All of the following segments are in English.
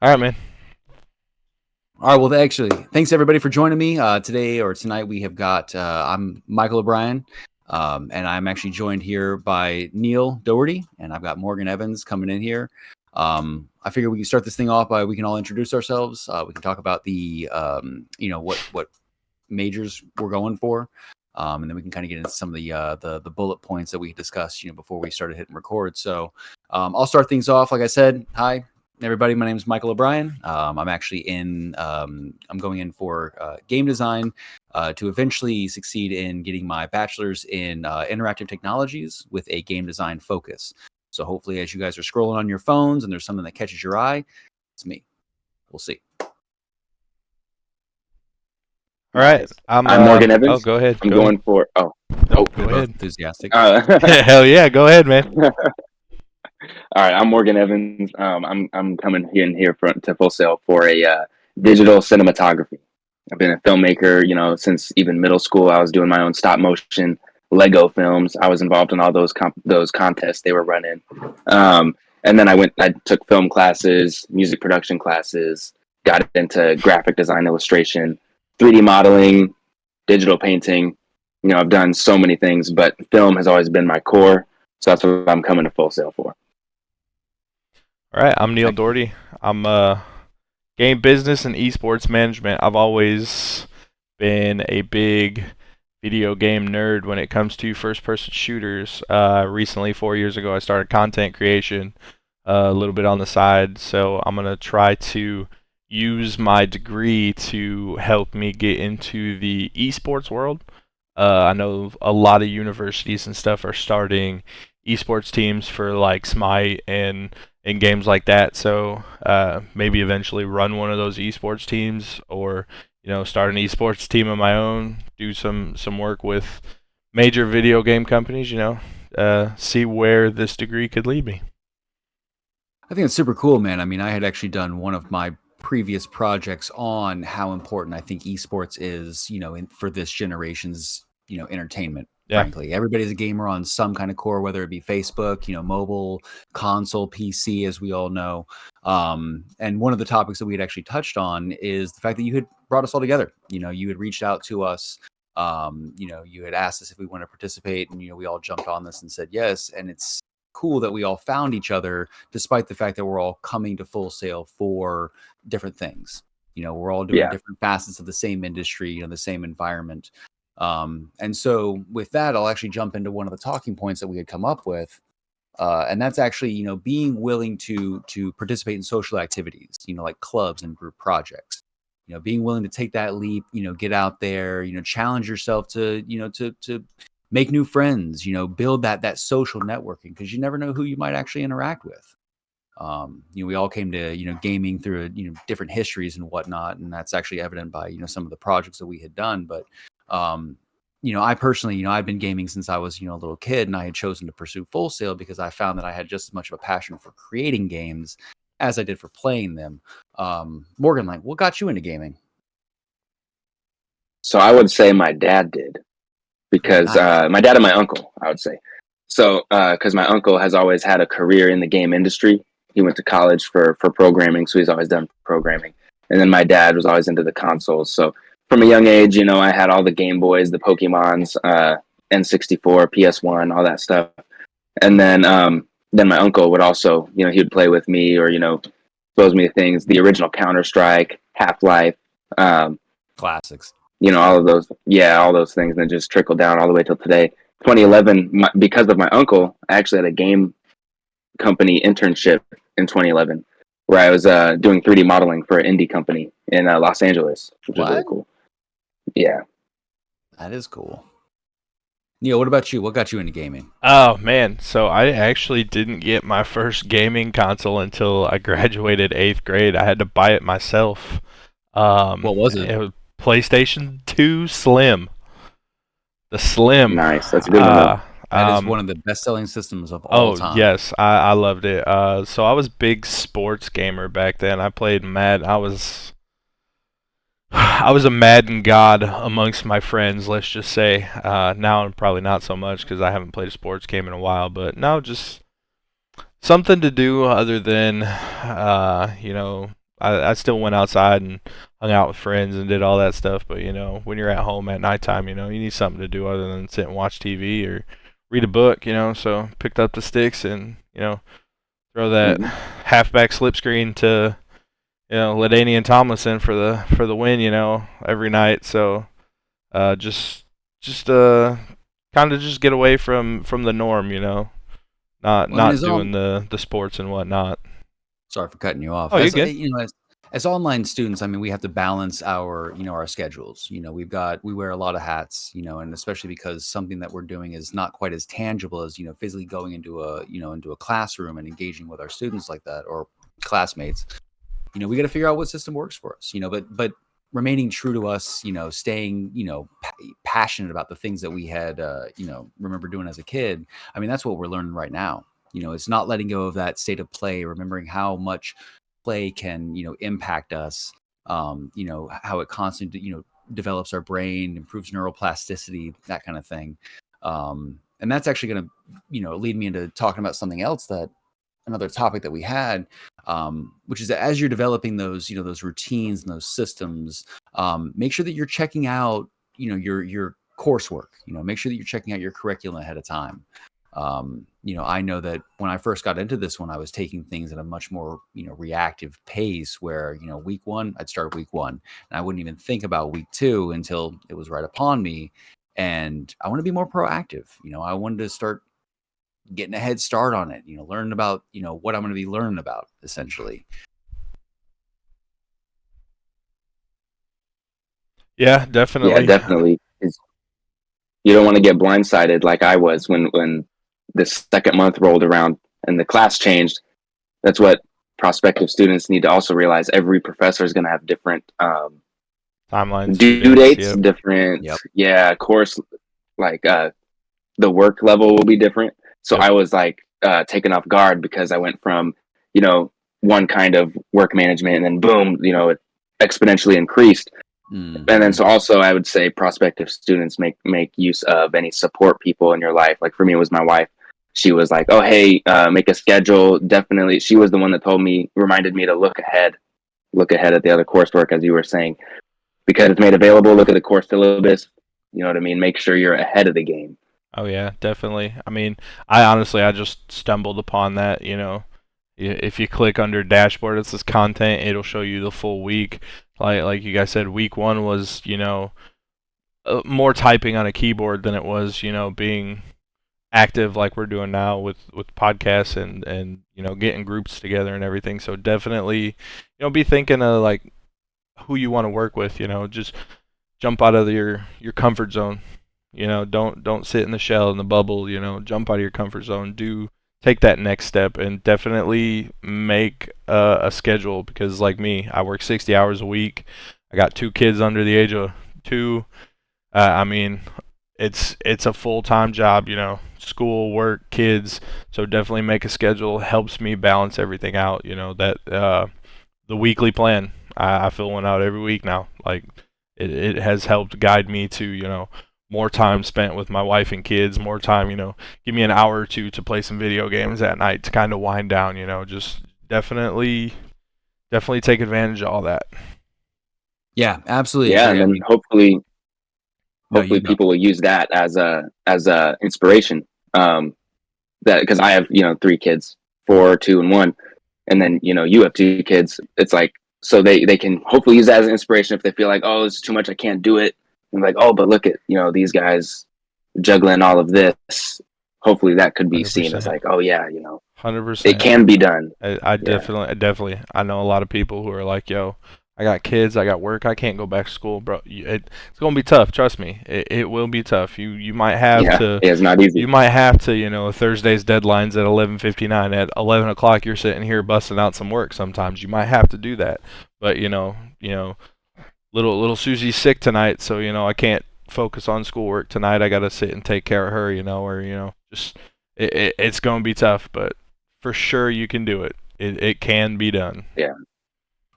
All right, man. All right. Well, actually, thanks everybody for joining me today or tonight. We have got I'm Michael O'Brien, and I'm actually joined here by Neil Doherty, and I've got Morgan Evans coming in here. I figure we can start this thing off by we can all introduce ourselves. We can talk about the what majors we're going for, and then we can kind of get into some of the bullet points that we discussed before we started hitting record. So I'll start things off. Like I said, hi everybody. My name is Michael O'Brien. I'm actually I'm going in for game design to eventually succeed in getting my bachelor's in interactive technologies with a game design focus. So hopefully, as you guys are scrolling on your phones and there's something that catches your eye, it's me. We'll see. All right. Nice. I'm Morgan Evans. Oh, go ahead. I'm going for. Go ahead. Enthusiastic. Hell yeah, go ahead, man. All right, I'm Morgan Evans. I'm coming in here to Full Sail for a digital cinematography. I've been a filmmaker, since even middle school. I was doing my own stop motion Lego films. I was involved in all those contests they were running. And then I took film classes, music production classes, got into graphic design, illustration, 3D modeling, digital painting. I've done so many things, but film has always been my core. So that's what I'm coming to Full Sail for. All right, I'm Neil Doherty. I'm game business and esports management. I've always been a big video game nerd when it comes to first-person shooters. Recently, 4 years ago, I started content creation a little bit on the side. So I'm going to try to use my degree to help me get into the esports world. I know a lot of universities and stuff are starting esports teams for like Smite and games like that. So maybe eventually run one of those esports teams, or start an esports team of my own. Do some work with major video game companies. See where this degree could lead me. I think it's super cool, man. I mean, I had actually done one of my previous projects on how important I think esports is, for this generation's, entertainment. Yeah. Frankly, everybody's a gamer on some kind of core, whether it be Facebook, mobile, console, PC, as we all know. And one of the topics that we had actually touched on is the fact that you had brought us all together. You had reached out to us. You had asked us if we want to participate, and we all jumped on this and said yes. And it's cool that we all found each other, despite the fact that we're all coming to Full Sail for different things. We're all doing different facets of the same industry, the same environment. And so with that, I'll actually jump into one of the talking points that we had come up with. And that's actually, being willing to participate in social activities, like clubs and group projects, being willing to take that leap, get out there, challenge yourself to make new friends, build that social networking, because you never know who you might actually interact with. We all came to, gaming through, different histories and whatnot. And that's actually evident by, some of the projects that we had done. But, I personally, I've been gaming since I was, a little kid, and I had chosen to pursue Full Sail because I found that I had just as much of a passion for creating games as I did for playing them. Morgan, what got you into gaming? So I would say my dad did, because my dad and my uncle, I would say. So because my uncle has always had a career in the game industry. He went to college for programming, so he's always done programming. And then my dad was always into the consoles. So from a young age, I had all the Game Boys, the Pokemons, N64, PS1, all that stuff. And then my uncle would also, he would play with me, or expose me to things, the original Counter-Strike, Half-Life. Classics. All of those, all those things, and then just trickled down all the way till today. 2011, because of my uncle, I actually had a game company internship in 2011, where I was doing 3D modeling for an indie company in Los Angeles, which was really cool. Yeah. That is cool. Neil, what about you? What got you into gaming? Oh, man. So I actually didn't get my first gaming console until I graduated 8th grade. I had to buy it myself. What was it? It was PlayStation 2 Slim. The Slim. Nice. That's a good one. That is one of the best-selling systems of all time. Oh, yes. I loved it. So I was a big sports gamer back then. I played Madden. I was a Madden god amongst my friends, let's just say. Now probably not so much, because I haven't played a sports game in a while. But now just something to do other than, I still went outside and hung out with friends and did all that stuff. But when you're at home at nighttime, you need something to do other than sit and watch TV or read a book. So picked up the sticks and throw that halfback slip screen to LaDainian Tomlinson for the win. Every night. So just kind of just get away from the norm. Not doing the sports and whatnot. Sorry for cutting you off. Oh, you're good. As online students, I mean, we have to balance our schedules. We wear a lot of hats, and especially because something that we're doing is not quite as tangible as, physically going into a classroom and engaging with our students like that, or classmates. We got to figure out what system works for us, but remaining true to us, staying, passionate about the things that we had, remember doing as a kid. I mean, that's what we're learning right now. It's not letting go of that state of play, remembering how much play can, impact us, how it constantly, develops our brain, improves neuroplasticity, that kind of thing. And that's actually going to, lead me into talking about something else, that another topic that we had, which is that as you're developing those, those routines and those systems, make sure that you're checking out, your coursework, make sure that you're checking out your curriculum ahead of time. I know that when I first got into this one, I was taking things at a much more, reactive pace where, week one, I'd start week one and I wouldn't even think about week two until it was right upon me. And I want to be more proactive. I wanted to start getting a head start on it, learning about, what I'm going to be learning about, essentially. Yeah, definitely. Yeah, definitely. You don't want to get blindsided like I was when the second month rolled around and the class changed. That's what prospective students need to also realize. Every professor is going to have different timelines, due dates, different, course, like the work level will be different. So I was like taken off guard because I went from, one kind of work management and then boom, it exponentially increased. And then so also I would say prospective students make use of any support people in your life. Like for me, it was my wife. She was like, oh, hey, make a schedule. Definitely. She was the one that reminded me to look ahead at the other coursework, as you were saying, because it's made available. Look at the course syllabus. You know what I mean? Make sure you're ahead of the game. Oh yeah, definitely. I mean, I just stumbled upon that, if you click under dashboard, it says content, it'll show you the full week. Like you guys said, week one was, more typing on a keyboard than it was, being active like we're doing now with podcasts and getting groups together and everything. So definitely, be thinking of like who you want to work with, just jump out of your comfort zone. Don't sit in the shell in the bubble, jump out of your comfort zone, take that next step, and definitely make a schedule, because like me, I work 60 hours a week. I got 2 kids under the age of 2. I mean, it's a full-time job, school, work, kids. So definitely make a schedule. Helps me balance everything out, that the weekly plan. I fill one out every week now. Like it has helped guide me to, more time spent with my wife and kids, more time, give me an hour or two to play some video games at night to kind of wind down, just definitely take advantage of all that. Yeah, absolutely. Yeah, and then hopefully people will use that as a inspiration. That because I have 3 kids, 4, 2, and 1, and then you have 2 kids. It's like, so they can hopefully use that as an inspiration if they feel like, oh, it's too much, I can't do it. And like, oh, but look at these guys juggling all of this. Hopefully that could be 100%. Seen as like, oh yeah, 100%. It can be done. I definitely. I know a lot of people who are like, yo, I got kids, I got work, I can't go back to school, bro. It's gonna be tough. Trust me, it will be tough. You might have to. It's not easy. You might have to. Thursday's deadline's at 11:59. At 11 o'clock, you're sitting here busting out some work. Sometimes you might have to do that. But little Susie's sick tonight, so I can't focus on schoolwork tonight. I gotta sit and take care of her, or just it's gonna be tough, but for sure you can do it. It can be done. Yeah.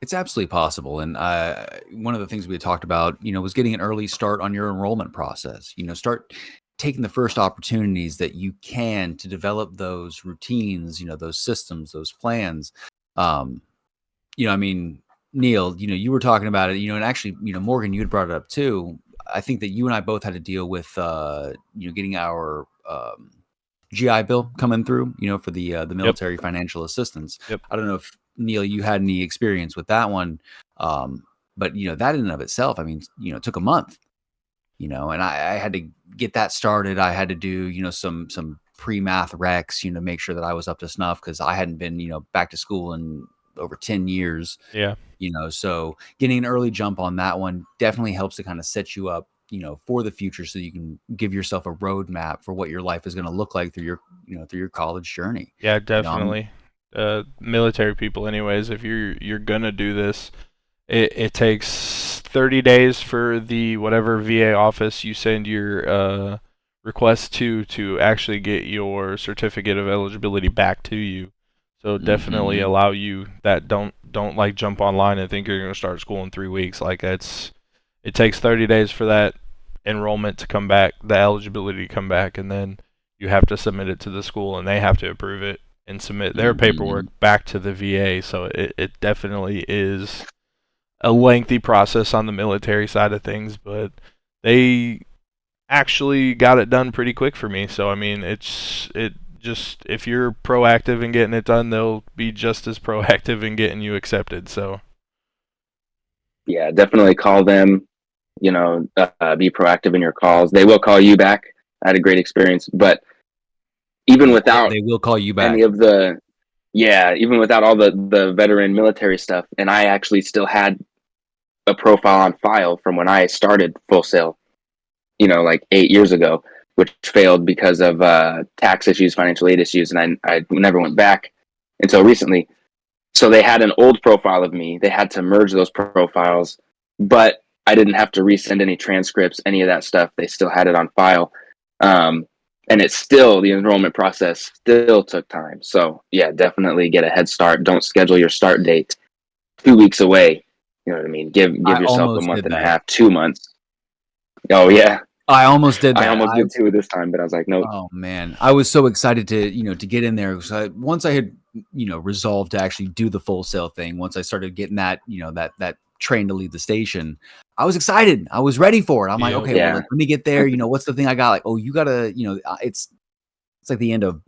It's absolutely possible. And one of the things we had talked about, was getting an early start on your enrollment process. Start taking the first opportunities that you can to develop those routines, those systems, those plans. I mean, Neil, you were talking about it, and actually, Morgan, you had brought it up too. I think that you and I both had to deal with, getting our GI Bill coming through, for the military financial assistance. Yep. I don't know if Neil, you had any experience with that one, but that in and of itself, I mean, it took a month, and I had to get that started. I had to do, some pre-math recs, make sure that I was up to snuff because I hadn't been, back to school in over 10 years. Yeah. So getting an early jump on that one definitely helps to kind of set you up, for the future, so you can give yourself a roadmap for what your life is going to look like through your college journey. Yeah, definitely. Military people, anyways, if you're gonna do this, it takes 30 days for the whatever VA office you send your request to actually get your certificate of eligibility back to you. So definitely allow you that don't like jump online and think you're gonna start school in 3 weeks. Like it takes 30 days for that enrollment to come back, the eligibility to come back, and then you have to submit it to the school and they have to approve it and submit their paperwork back to the VA. So it definitely is a lengthy process on the military side of things, but they actually got it done pretty quick for me. So I mean, if you're proactive in getting it done, they'll be just as proactive in getting you accepted. So yeah, definitely call them. Be proactive in your calls. They will call you back. I had a great experience, but even without they will call you back. Even without all the veteran military stuff, and I actually still had a profile on file from when I started Full Sail, like 8 years ago, which failed because of tax issues, financial aid issues, and I never went back until recently. So they had an old profile of me. They had to merge those profiles, but I didn't have to resend any transcripts, any of that stuff. They still had it on file. And the enrollment process still took time. So yeah, definitely get a head start. Don't schedule your start date 2 weeks away. You know what I mean? Give yourself a month and a half, 2 months. Oh yeah. I almost did that. I almost did too this time, but I was like, no. Oh man, I was so excited to to get in there. So once I had resolved to actually do the Full Sail thing, once I started getting that that train to leave the station, I was excited. I was ready for it. I'm like, okay, well, let me get there. What's the thing I got? Like, oh, you gotta, it's like the end of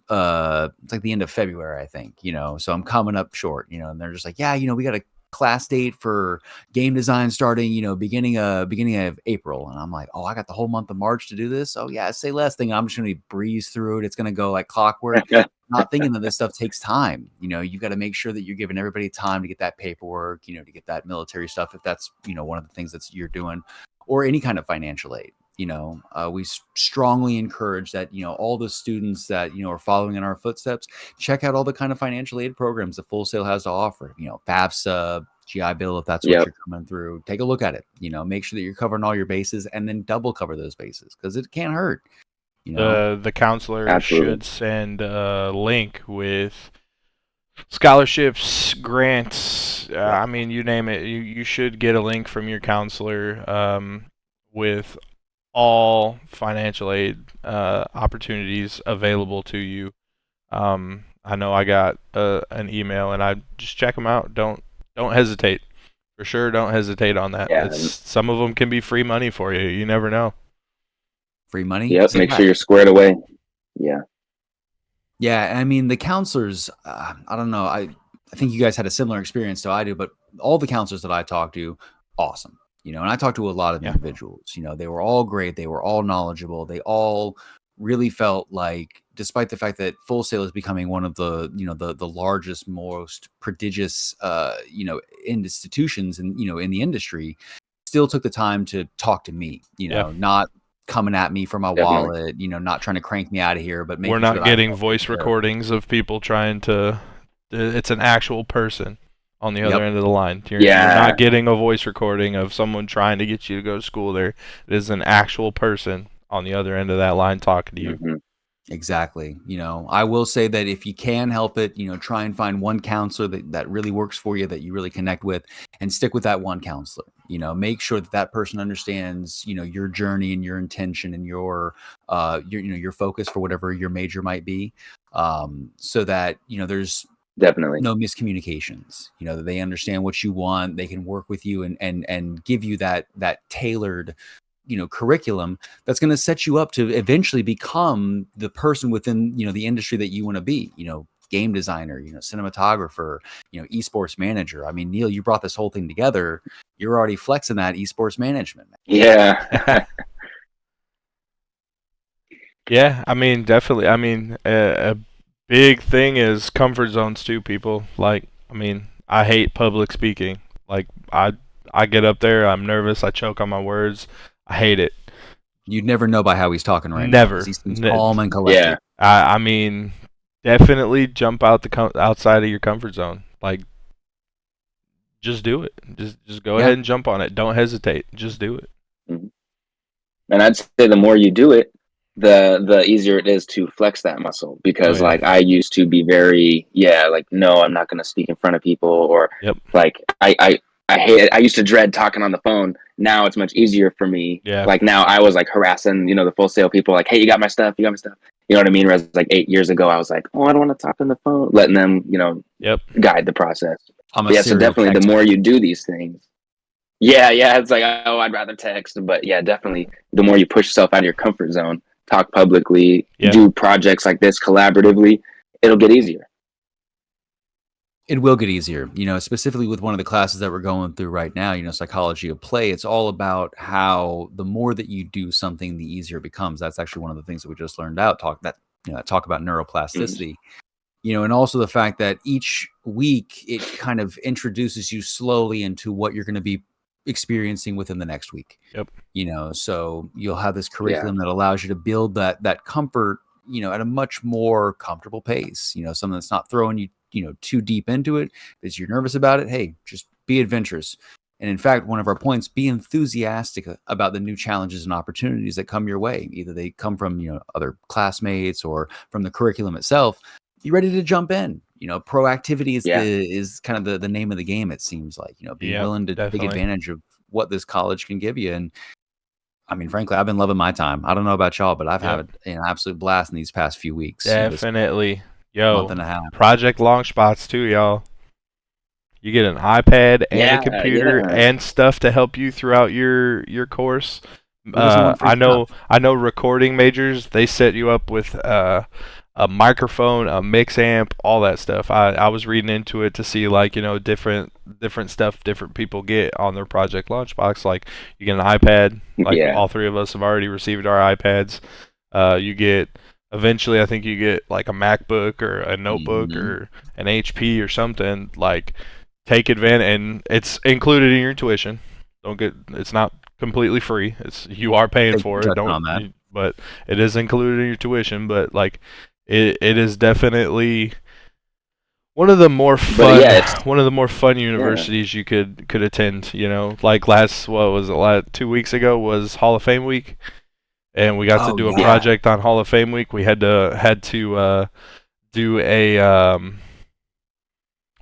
February, I think. So I'm coming up short. And they're just like, yeah, we got a class date for game design starting, beginning of April. And I'm like, oh, I got the whole month of March to do this. Oh yeah, say less thing. I'm just gonna breeze through it. It's gonna go like clockwork. Not thinking that this stuff takes time. You got to make sure that you're giving everybody time to get that paperwork, to get that military stuff, if that's one of the things that you're doing, or any kind of financial aid. We strongly encourage that all the students that are following in our footsteps, check out all the kind of financial aid programs that Full Sail has to offer. FAFSA, GI Bill, if that's what you're coming through. Take a look at it. Make sure that you're covering all your bases, and then double cover those bases, because it can't hurt. The counselor Absolutely. should send a link with scholarships, grants. I mean, you name it. You should get a link from your counselor with all financial aid opportunities available to you. I know I got an email, and I just check them out. Don't hesitate. For sure, don't hesitate on that. Yeah. Some of them can be free money for you. You never know. Free money? Yep, make sure you're squared away. Yeah. Yeah, I mean, the counselors, I don't know. I think you guys had a similar experience to I do, but all the counselors that I talked to, awesome. And I talked to a lot of individuals. They were all great. They were all knowledgeable. They all really felt like, despite the fact that Full Sail is becoming one of the, the largest, most prodigious, institutions in the industry, still took the time to talk to me, not coming at me for my wallet, not trying to crank me out of here, but we're not getting voice recordings of people trying to. It's an actual person on the other end of the line. You're not getting a voice recording of someone trying to get you to go to school there. It is an actual person on the other end of that line talking to you. Exactly. I will say that if you can help it, try and find one counselor that really works for you, that you really connect with, and stick with that one counselor. Make sure that person understands, your journey and your intention and your focus for whatever your major might be. So that, there's Definitely. no miscommunications. You know, that they understand what you want, they can work with you and give you that tailored, you know, curriculum that's going to set you up to eventually become the person within, you know, the industry that you want to be, you know, game designer, you know, cinematographer, you know, esports manager. I mean, Neil, you brought this whole thing together. You're already flexing that esports management. Yeah. Yeah, I mean, definitely. I mean, a big thing is comfort zones too, people. Like, I mean, I hate public speaking. Like, I get up there, I'm nervous, I choke on my words. I hate it. You'd never know by how he's talking right now. Never. He seems calm and collected. Yeah. I mean, definitely jump out outside of your comfort zone. Like, just do it. Just go ahead and jump on it. Don't hesitate. Just do it. Mhm. And I'd say the more you do it, the easier it is to flex that muscle, because like I used to be very like, no, I'm not going to speak in front of people, or like I hate it. I used to dread talking on the phone. Now it's much easier for me. Like now I was like harassing, you know, the Full Sail people, like, hey, you got my stuff, you know what I mean? Whereas like 8 years ago I was like, oh, I don't want to talk on the phone, letting them, you know, guide the process. Yeah, so definitely the more you do these things, it's like, oh, I'd rather text. But yeah, definitely the more you push yourself out of your comfort zone, talk publicly, do projects like this collaboratively, it'll get easier. It will get easier, you know, specifically with one of the classes that we're going through right now, you know, psychology of play. It's all about how the more that you do something, the easier it becomes. That's actually one of the things that we just learned out, talk about neuroplasticity, you know, and also the fact that each week it kind of introduces you slowly into what you're going to be experiencing within the next week. You know, so you'll have this curriculum that allows you to build that comfort, you know, at a much more comfortable pace, you know, something that's not throwing you, you know, too deep into it. If you're nervous about it, hey, just be adventurous. And in fact, one of our points, be enthusiastic about the new challenges and opportunities that come your way. Either they come from, you know, other classmates or from the curriculum itself. Be ready to jump in. You know, proactivity is kind of the name of the game. It seems like, you know, be willing to take advantage of what this college can give you. And I mean, frankly, I've been loving my time. I don't know about y'all, but I've had an absolute blast in these past few weeks. Definitely. Month and a half. Project Launchbox too, y'all. You get an iPad and a computer and stuff to help you throughout your course. I know recording majors, they set you up with a microphone, a mix amp, all that stuff. I was reading into it to see, like, you know, different stuff different people get on their Project Launchbox. Like, you get an iPad, like all three of us have already received our iPads. You get, eventually I think you get like a MacBook or a notebook or an HP or something. Like, take advantage, and it's included in your tuition. It's not completely free. You are paying for it. But it is included in your tuition. But like, it is definitely one of the more fun universities you could attend. You know, like 2 weeks ago was Hall of Fame week, and we got to do a project on Hall of Fame week. We had to do a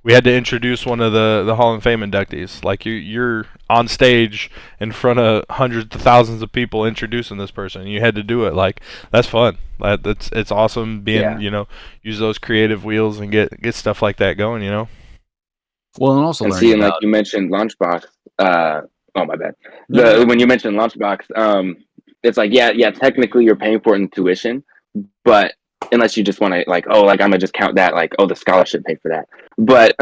we had to introduce one of the Hall of Fame inductees. Like, you're on stage in front of hundreds of thousands of people introducing this person. You had to do it. Like, that's fun. It's awesome being, you know, use those creative wheels and get stuff like that going, you know. Well, and also seeing, like you mentioned, Launchbox. Oh, my bad. When you mentioned Launchbox, it's like, technically you're paying for it in tuition, but unless you just want to, like, oh, like, I'm gonna just count that, like, oh, the scholarship paid for that. But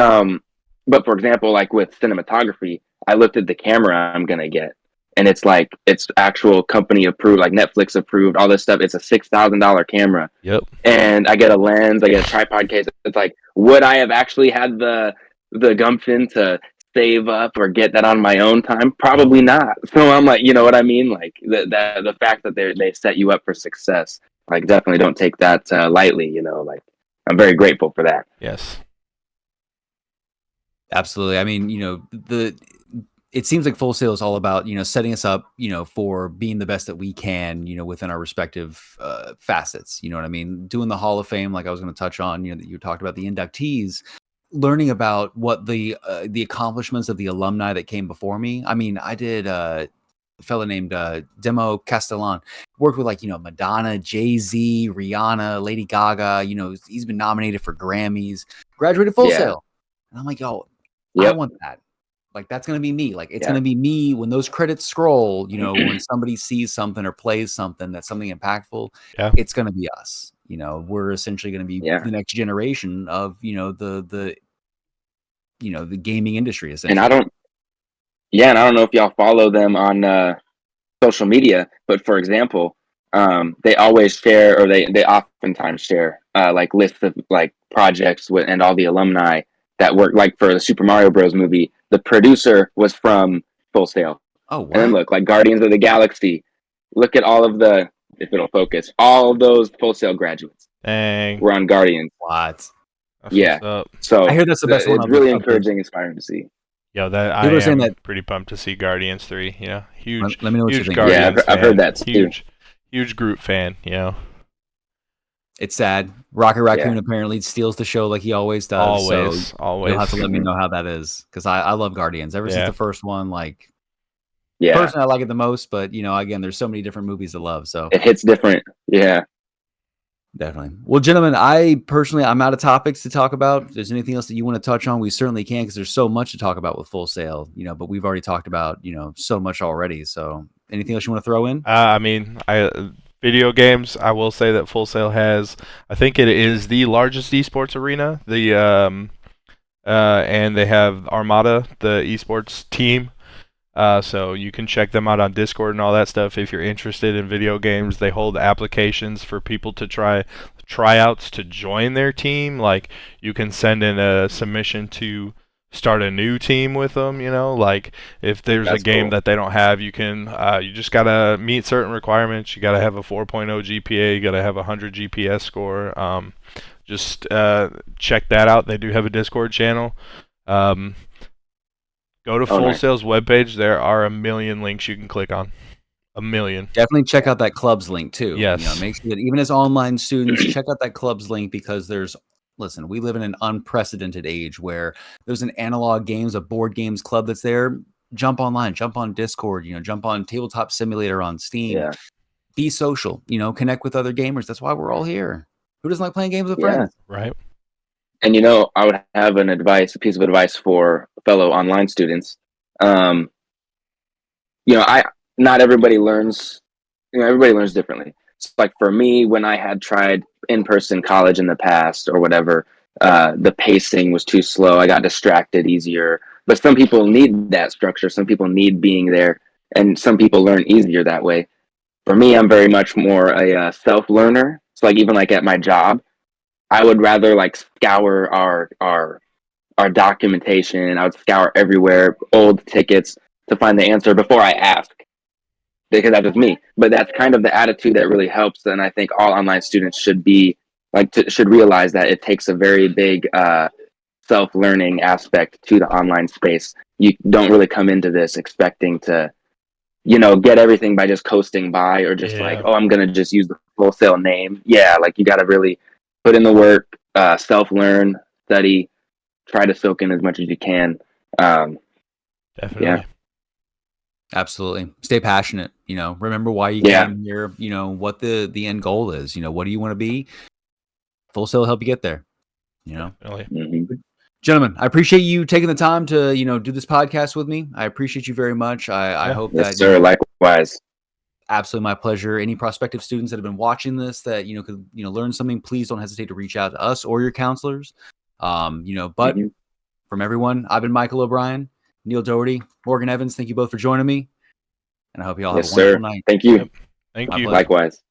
for example, like with cinematography, I looked at the camera I'm gonna get, and it's like, it's actual company approved, like Netflix approved, all this stuff. It's a $6,000 camera. And I get a lens, I get a tripod case. It's like, would I have actually had the gumption to save up or get that on my own time? Probably not. So I'm like, you know what I mean? Like, the fact that they set you up for success, like, definitely don't take that lightly, you know. Like, I'm very grateful for that. Yes. Absolutely. I mean, you know, it seems like Full Sail is all about, you know, setting us up, you know, for being the best that we can, you know, within our respective facets. You know what I mean? Doing the Hall of Fame, like I was going to touch on, you know, that you talked about the inductees, learning about what the accomplishments of the alumni that came before me. I mean, I did a fellow named Demo Castellan, worked with, like, you know, Madonna, Jay-Z, Rihanna, Lady Gaga. You know, he's been nominated for Grammys. graduated Full Yeah. Sail. And I'm like, yo, I Yep. want that. Like, that's going to be me. Like, it's Yeah. going to be me when those credits scroll, you know, when somebody sees something or plays something that's something impactful, Yeah. it's going to be us. You know, we're essentially going to be Yeah. the next generation of, you know, the gaming industry, And essentially. I don't know if y'all follow them on social media, but for example, they always share, or they oftentimes share like lists of like projects with and all the alumni that work. Like for the Super Mario Bros. Movie, the producer was from Full Sail. Oh, And then wow. look, like Guardians of the Galaxy, look at all of the, if it'll focus, all of those Full Sail graduates Dang. were on Guardians. What? That's Yeah. what's up. So I hear that's the best one it's of really the- encouraging, inspiring to see. Yo, that I People are saying am that- pretty pumped to see Guardians 3. You know, huge, Let me know what you huge think. Yeah, Guardians I've heard fan. that too. Huge Groot fan. You know, It's sad. Rocket Raccoon apparently steals the show like he always does. always, So always. you'll have to let me know how that is, because I love Guardians ever since Yeah. the first one. Like, Yeah, personally, I like it the most, but you know, again, there's so many different movies to love. So it hits different. Yeah. definitely. Well, gentlemen, I'm out of topics to talk about. If there's anything else that you want to touch on, we certainly can, because there's so much to talk about with Full Sail, you know, but we've already talked about, you know, so much already. So anything else you want to throw in? I mean, video games. I will say that Full Sail has. I think it is the largest esports arena. And they have Armada, the esports team. So you can check them out on Discord and all that stuff if you're interested in video games. They hold applications for people to tryouts to join their team. Like, you can send in a submission to start a new team with them. You know, like if there's That's a game cool. that they don't have, you can. You just gotta meet certain requirements. You gotta have a 4.0 GPA. You gotta have a 100 GPS score. Just check that out. They do have a Discord channel. Go to Full nice. Sail's webpage. There are a million links you can click on. A million. Definitely check out that club's link too. Yes. You know, make sure that even as online students, check out that club's link, because listen, we live in an unprecedented age where there's an analog games, a board games club that's there. Jump online, jump on Discord, you know, jump on Tabletop Simulator on Steam. Yeah. Be social, you know, connect with other gamers. That's why we're all here. Who doesn't like playing games with Yeah. friends? Right. And I would have a piece of advice for fellow online students. Not everybody learns. Everybody learns differently. It's like for me, when I had tried in-person college in the past or whatever, the pacing was too slow. I got distracted easier. But some people need that structure. Some people need being there, and some people learn easier that way. For me, I'm very much more a self-learner. So like even like at my job, I would rather like scour our documentation. I would scour everywhere, old tickets, to find the answer before I ask, because that's just me. But that's kind of the attitude that really helps, and I think all online students should be should realize that it takes a very big self-learning aspect to the online space. You don't really come into this expecting to get everything by just coasting by, or just like, oh, I'm gonna just use the Full Sail name. Yeah, like you got to really put in the work, self-learn, study, try to soak in as much as you can. Definitely. Yeah. Absolutely. Stay passionate, you know, remember why you Yeah. came here, you know, what the end goal is, you know, what do you want to be? Full Sail will help you get there, you know. Definitely. Mhm. Gentlemen, I appreciate you taking the time to, you know, do this podcast with me. I appreciate you very much. I Yeah. hope Yes, that, sir. Likewise. absolutely my pleasure. Any prospective students that have been watching this that, you know, could, you know, learn something, please don't hesitate to reach out to us or your counselors. You know, but Mhm. from everyone, I've been Michael O'Brien, Neil Doherty, Morgan Evans. Thank you both for joining me. And I hope you all Yes, have a wonderful sir. night. Thank you. Yep. Thank My you. pleasure. Likewise.